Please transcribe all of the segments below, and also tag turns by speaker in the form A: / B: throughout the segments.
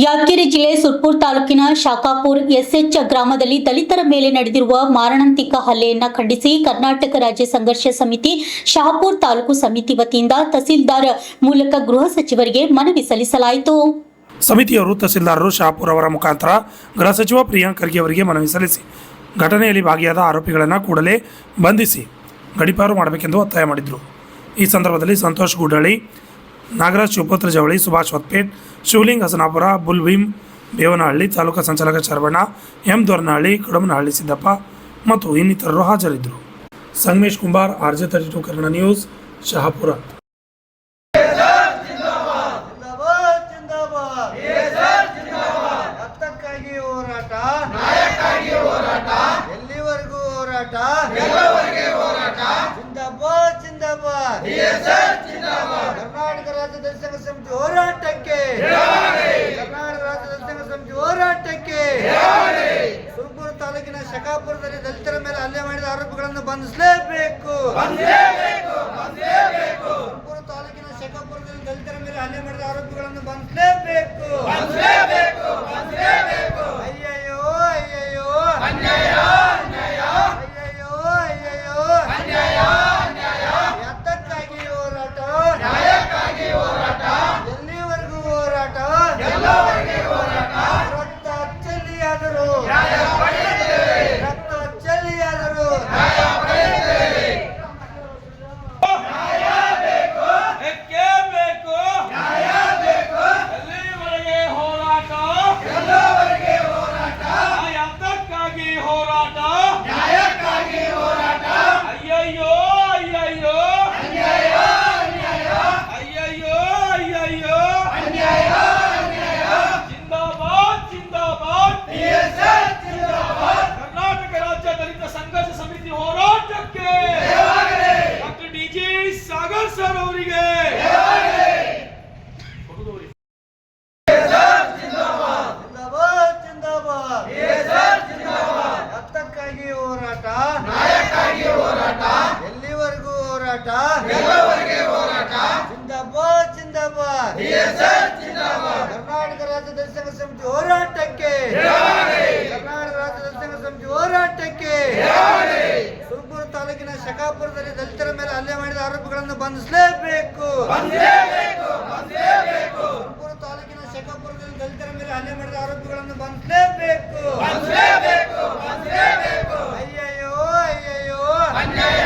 A: ಯಾದಗಿರಿ ಜಿಲ್ಲೆ ಸುರ್ಪುರ್ ತಾಲೂಕಿನ ಶಾಖಾಪುರ್ ಎಸ್ಎಚ್ ಗ್ರಾಮದಲ್ಲಿ ದಲಿತರ ಮೇಲೆ ನಡೆದಿರುವ ಮಾರಣಾಂತಿಕ ಹಲ್ಲೆಯನ್ನು ಖಂಡಿಸಿ ಕರ್ನಾಟಕ ರಾಜ್ಯ ಸಂಘರ್ಷ ಸಮಿತಿ ಶಹಾಪುರ್ ತಾಲೂಕು ಸಮಿತಿ ವತಿಯಿಂದ ತಹಸೀಲ್ದಾರ್ ಮೂಲಕ ಗೃಹ ಸಚಿವರಿಗೆ ಮನವಿ ಸಲ್ಲಿಸಲಾಯಿತು.
B: ಸಮಿತಿಯವರು ತಹಸೀಲ್ದಾರರು ಶಹಾಪುರ್ ಅವರ ಮುಖಾಂತರ ಗೃಹ ಸಚಿವ ಪ್ರಿಯಾಂಕ್ ಖರ್ಗೆ ಅವರಿಗೆ ಮನವಿ ಸಲ್ಲಿಸಿ ಘಟನೆಯಲ್ಲಿ ಭಾಗಿಯಾದ ಆರೋಪಿಗಳನ್ನು ಕೂಡಲೇ ಬಂಧಿಸಿ ಗಡೀಪಾರು ಮಾಡಬೇಕೆಂದು ಒತ್ತಾಯ ಮಾಡಿದರು. ಈ ಸಂದರ್ಭದಲ್ಲಿ ಸಂತೋಷ್ ಗುಡ್ಡಳ್ಳಿ, ನಾಗರಾಜ್ ಶಿವಪುತ್ರ ಜವಳಿ, ಸುಭಾಷ್ ಹೊತ್ಪೇಟ್, ಶಿವಲಿಂಗ್ ಹಸನಾಪುರ, ಬುಲ್ಭೀಮ್ ಬೇವನಹಳ್ಳಿ, ತಾಲೂಕಾ ಸಂಚಾಲಕ ಚರಬಣ್ಣ, ಎಂ ದೊರ್ನಹಳ್ಳಿ, ಕಡಮನಹಳ್ಳಿ ಸಿದ್ದಪ್ಪ ಮತ್ತು ಇನ್ನಿತರರು ಹಾಜರಿದ್ದರು. Sangamesh Kumbar, RJ32 Kannada news, Shahapur.
C: ಕರ್ನಾಟಕ ರಾಜ್ಯ ದಲಿತ ಸಂಘ ಸಮಿತಿ ಹೋರಾಟಕ್ಕೆ, ಕರ್ನಾಟಕ ರಾಜ್ಯ ದಲಿತ ಸಂಘ ಸಮಿತಿ ಹೋರಾಟಕ್ಕೆ. ಸುರ್ಪುರ ತಾಲೂಕಿನ ಶಕಾಪುರದಲ್ಲಿ ದಲಿತರ ಮೇಲೆ ಹಲ್ಲೆ ಮಾಡಿದ ಆರೋಪಿಗಳನ್ನು ಬಂಧಿಸಲೇಬೇಕು. ಸುರ್ಪುರ ತಾಲೂಕಿನ ಶಕಾಪುರದಲ್ಲಿ ದಲಿತರ ಮೇಲೆ ಹಲ್ಲೆ ಮಾಡಿದ ಆರೋಪಿಗಳನ್ನು ಬಂಧಿಸಲೇಬೇಕು. ಅಯ್ಯಯ್ಯೋ ಅಯ್ಯಯ್ಯೋ ಅನ್ಯಾಯ, ಅಯ್ಯಯ್ಯೋ ಅಯ್ಯಯ್ಯೋ ಅನ್ಯಾಯ. ಎಲ್ಲಿವರೆಗೂ ಹೋರಾಟ? ರಕ್ತ ಚೆಲ್ಲಿಯಾದರೂ ಜಿಂದಾಬಾದ್ ಜಿಂದಾಬಾದ್. ಕರ್ನಾಟಕ ರಾಜ್ಯ ದಲಿತ ಸಂಘ ಸಮಿತಿ ಹೋರಾಟಕ್ಕೆ, ಕರ್ನಾಟಕ ರಾಜ್ಯ ದಲಿತ ಸಂಘ ಸಮಿತಿ ಹೋರಾಟಕ್ಕೆ. ಸುರ್ಪುರ ತಾಲೂಕಿನ ಶಕಾಪುರದಲ್ಲಿ ದಲಿತರ ಮೇಲೆ ಹಲ್ಲೆ ಮಾಡಿದ ಆರೋಪಿಗಳನ್ನು ಬಂಧಿಸಲೇಬೇಕು. ಸುರ್ಪುರ ತಾಲೂಕಿನ ಶಕಾಪುರದಲ್ಲಿ ದಲಿತರ ಮೇಲೆ ಹಲ್ಲೆ ಮಾಡಿದ ಆರೋಪಿಗಳನ್ನು ಬಂಧಿಸಲೇಬೇಕು. ಅಯ್ಯಯ್ಯೋ ಅಯ್ಯಯ್ಯೋ ಅನ್ಯಾಯ,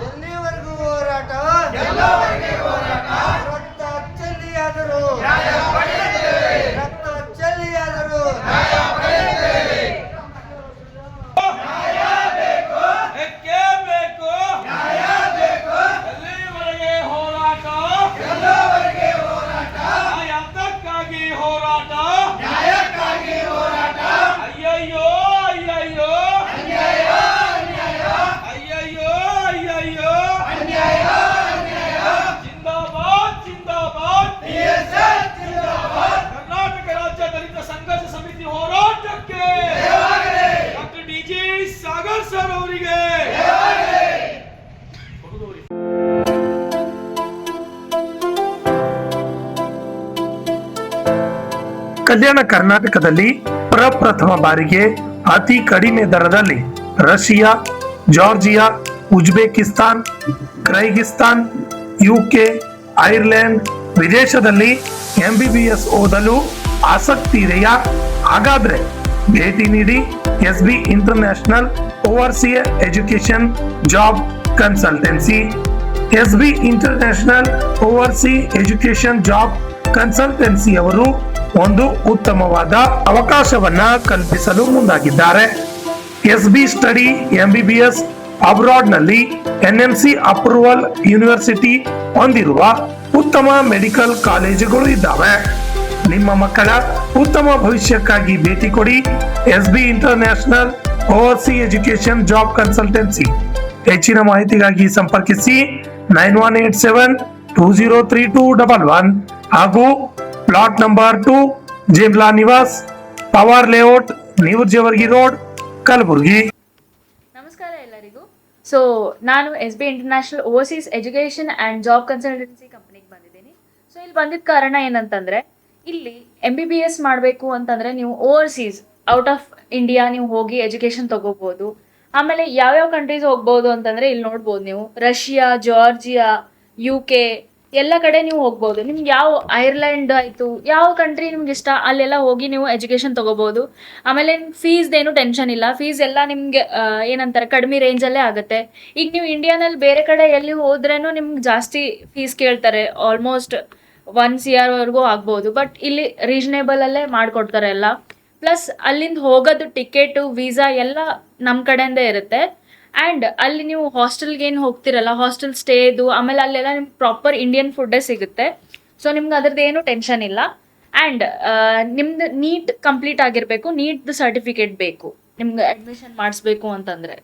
C: ಎಲ್ಲಿವರೆಗೂ ಹೋರಾಟ? ರಕ್ತ ಚೆಲ್ಲಿಯಾದರೂ
B: ಕಲ್ಯಾಣ ಕರ್ನಾಟಕದಲ್ಲಿ ಪ್ರಪ್ರಥಮ ಬಾರಿಗೆ ಅತಿ ಕಡಿಮೆ ದರದಲ್ಲಿ Russia, Georgia, Uzbekistan, Kyrgyzstan, UK, Ireland ವಿದೇಶದಲ್ಲಿ MBBS ಓದಲು ಆಸಕ್ತಿ ಇದೆಯಾ? ಹಾಗಾದ್ರೆ ಭೇಟಿ ನೀಡಿ SB international overseas education job consultancy. SB international overseas education job consultancy ಅವರು ಒಂದು ಉತ್ತಮವಾದ ಅವಕಾಶವನ್ನ ಕಲ್ಪಿಸಲು ಮುಂದಾಗಿದ್ದಾರೆ. SB ಸ್ಟಡಿ MBBS ಅಬ್ರಾಡ್ ನಲ್ಲಿ NMC ಅಪ್ರೂವಲ್ ಯೂನಿವರ್ಸಿಟಿ ಹೊಂದಿರುವ ಉತ್ತಮ ಮೆಡಿಕಲ್ ಕಾಲೇಜುಗಳು ಇದ್ದಾವೆ. ನಿಮ್ಮ ಮಕ್ಕಳ ಉತ್ತಮ ಭವಿಷ್ಯಕ್ಕಾಗಿ ಭೇಟಿ ಕೊಡಿ SB international overseas education job consultancy. ಹೆಚ್ಚಿನ ಮಾಹಿತಿಗಾಗಿ ಸಂಪರ್ಕಿಸಿ 9187203211 ಹಾಗೂ plot number 2, Jemla Niwas, power layout, new Jevargi road, Kalaburagi.
D: ನಮಸ್ಕಾರ ಎಲ್ಲರಿಗೂ. ಸೊ ನಾನು SB international overseas education and job consultancy ಕಂಪ್ನಿಗೆ ಬಂದಿದ್ದೀನಿ. ಸೊ ಇಲ್ಲಿ ಬಂದಿದ್ದ ಕಾರಣ ಏನಂತಂದರೆ, ಇಲ್ಲಿ MBBS ಮಾಡಬೇಕು ಅಂತಂದರೆ ನೀವು ಓವರ್ಸೀಸ್ ಔಟ್ ಆಫ್ ಇಂಡಿಯಾ ನೀವು ಹೋಗಿ ಎಜುಕೇಷನ್ ತೊಗೋಬೋದು. ಆಮೇಲೆ ಯಾವ್ಯಾವ ಕಂಟ್ರೀಸ್ ಹೋಗ್ಬೋದು ಅಂತಂದರೆ ಇಲ್ಲಿ ನೋಡ್ಬೋದು ನೀವು, ರಷ್ಯಾ, ಜಾರ್ಜಿಯಾ, UK ಎಲ್ಲ ಕಡೆ ನೀವು ಹೋಗ್ಬೋದು. ನಿಮ್ಗೆ ಯಾವ ಐರ್ಲೆಂಡ್ ಆಯಿತು, ಯಾವ ಕಂಟ್ರಿ ನಿಮ್ಗೆ ಇಷ್ಟ ಅಲ್ಲೆಲ್ಲ ಹೋಗಿ ನೀವು ಎಜುಕೇಷನ್ ತೊಗೋಬೋದು. ಆಮೇಲೆ ಫೀಸ್ದೇನು ಟೆನ್ಷನ್ ಇಲ್ಲ. ಫೀಸ್ ಎಲ್ಲ ನಿಮಗೆ ಏನಂತಾರೆ ಕಡಿಮೆ ರೇಂಜಲ್ಲೇ ಆಗುತ್ತೆ. ಈಗ ನೀವು ಇಂಡಿಯಾನಲ್ಲಿ ಬೇರೆ ಕಡೆ ಎಲ್ಲಿ ಹೋದ್ರೂ ನಿಮ್ಗೆ ಜಾಸ್ತಿ ಫೀಸ್ ಕೇಳ್ತಾರೆ, ಆಲ್ಮೋಸ್ಟ್ 1 CR ವರೆಗೂ ಆಗ್ಬೋದು. ಬಟ್ ಇಲ್ಲಿ ರೀಸನೇಬಲಲ್ಲೇ ಮಾಡಿಕೊಡ್ತಾರೆ ಎಲ್ಲ. ಪ್ಲಸ್ ಅಲ್ಲಿಂದ ಹೋಗೋದು ಟಿಕೆಟು, ವೀಸಾ ಎಲ್ಲ ನಮ್ಮ ಕಡೆಯಿಂದ ಇರುತ್ತೆ. ಆ್ಯಂಡ್ ಅಲ್ಲಿ ನೀವು ಹಾಸ್ಟೆಲ್ಗೆ ಏನು ಹೋಗ್ತಿರಲ್ಲ, ಹಾಸ್ಟೆಲ್ ಸ್ಟೇದು, ಆಮೇಲೆ ಅಲ್ಲೆಲ್ಲ ನಿಮ್ಗೆ ಪ್ರಾಪರ್ ಇಂಡಿಯನ್ ಫುಡ್ಡೇ ಸಿಗುತ್ತೆ. ಸೊ ನಿಮ್ಗೆ ಅದ್ರದ್ದು ಏನು ಟೆನ್ಷನ್ ಇಲ್ಲ. ಆ್ಯಂಡ್ ನಿಮ್ದು ನೀಟ್ ಕಂಪ್ಲೀಟ್ ಆಗಿರಬೇಕು, ನೀಟ್ದು ಸರ್ಟಿಫಿಕೇಟ್ ಬೇಕು ನಿಮ್ಗೆ ಅಡ್ಮಿಷನ್ ಮಾಡಿಸ್ಬೇಕು ಅಂತಂದರೆ.